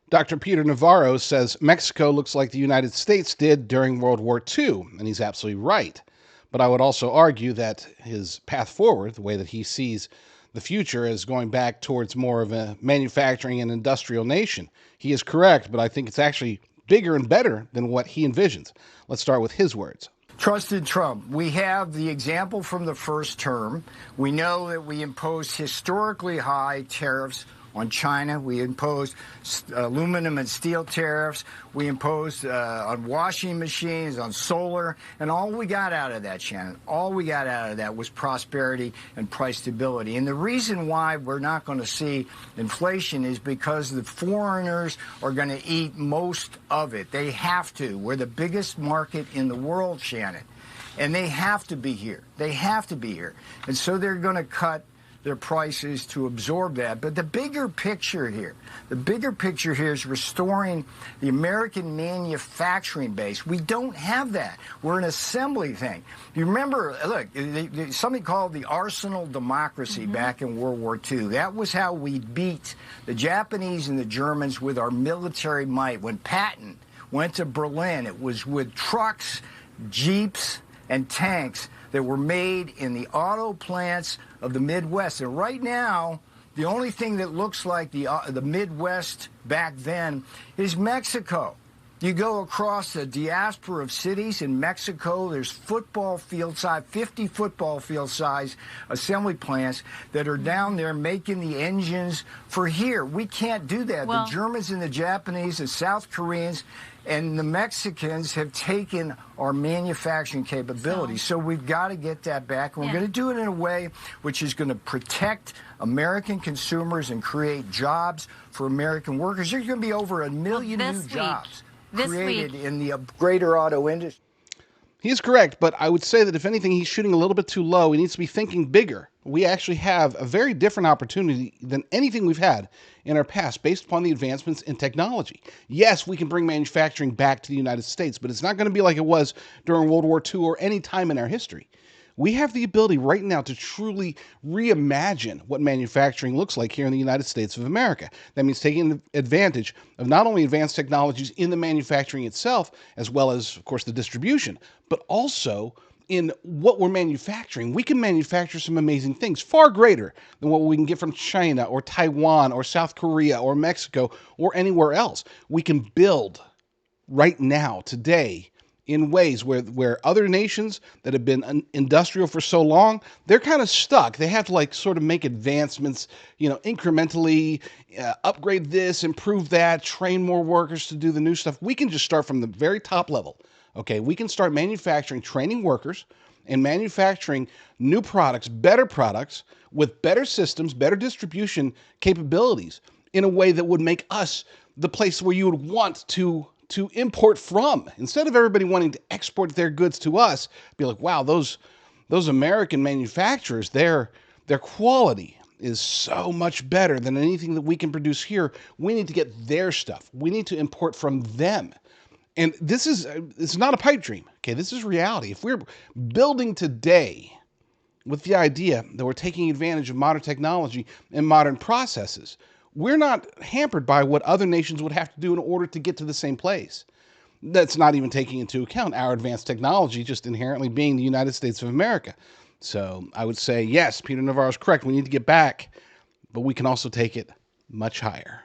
Dr. Peter Navarro says Mexico looks like the United States did during World War II, and he's absolutely right. But I would also argue that his path forward, the way that he sees the future, is going back towards more of a manufacturing and industrial nation. He is correct, but I think it's actually bigger and better than what he envisions. Let's start with his words. Trusted Trump. We have the example from the first term. We know that we imposed historically high tariffs on China. We imposed aluminum and steel tariffs. We imposed on washing machines, on solar. And all we got out of that, Shannon, all we got out of that was prosperity and price stability. And the reason why we're not going to see inflation is because the foreigners are going to eat most of it. They have to. We're the biggest market in the world, Shannon. And they have to be here. They have to be here. And so they're going to cut their prices to absorb that. But the bigger picture here is restoring the American manufacturing base. We don't have that. We're an assembly thing. You remember, look, something called the arsenal democracy back in World War II. That was how we beat the Japanese and the Germans with our military might. When Patton went to Berlin, it was with trucks, jeeps, and tanks that were made in the auto plants of the Midwest. And right now, the only thing that looks like the Midwest back then is Mexico. You go across the diaspora of cities in Mexico, there's football field size, 50 football field size assembly plants that are down there making the engines for here. We can't do that. The Germans and the Japanese, the South Koreans, and the Mexicans have taken our manufacturing capabilities. So we've got to get that back. And we're going to do it in a way which is going to protect American consumers and create jobs for American workers. There's going to be over 1 million new jobs created in the greater auto industry. He's correct, but I would say that if anything, he's shooting a little bit too low. He needs to be thinking bigger. We actually have a very different opportunity than anything we've had in our past based upon the advancements in technology. Yes, we can bring manufacturing back to the United States, but it's not going to be like it was during World War II or any time in our history. We have the ability right now to truly reimagine what manufacturing looks like here in the United States of America. That means taking advantage of not only advanced technologies in the manufacturing itself, as well as, of course, the distribution, but also in what we're manufacturing. We can manufacture some amazing things, far greater than what we can get from China or Taiwan or South Korea or Mexico or anywhere else. We can build right now, today, in ways where other nations that have been industrial for so long, they're kind of stuck. They have to sort of make advancements, incrementally, upgrade this, improve that, train more workers to do the new stuff. We can just start from the very top level. Okay, we can start manufacturing, training workers, and manufacturing new products, better products, with better systems, better distribution capabilities in a way that would make us the place where you would want to import from. Instead of everybody wanting to export their goods to us, be like, wow, those American manufacturers, their quality is so much better than anything that we can produce here. We need to get their stuff. We need to import from them. And it's not a pipe dream. Okay, this is reality. If we're building today with the idea that we're taking advantage of modern technology and modern processes, we're not hampered by what other nations would have to do in order to get to the same place. That's not even taking into account our advanced technology just inherently being the United States of America. So I would say, yes, Peter Navarro is correct. We need to get back, but we can also take it much higher.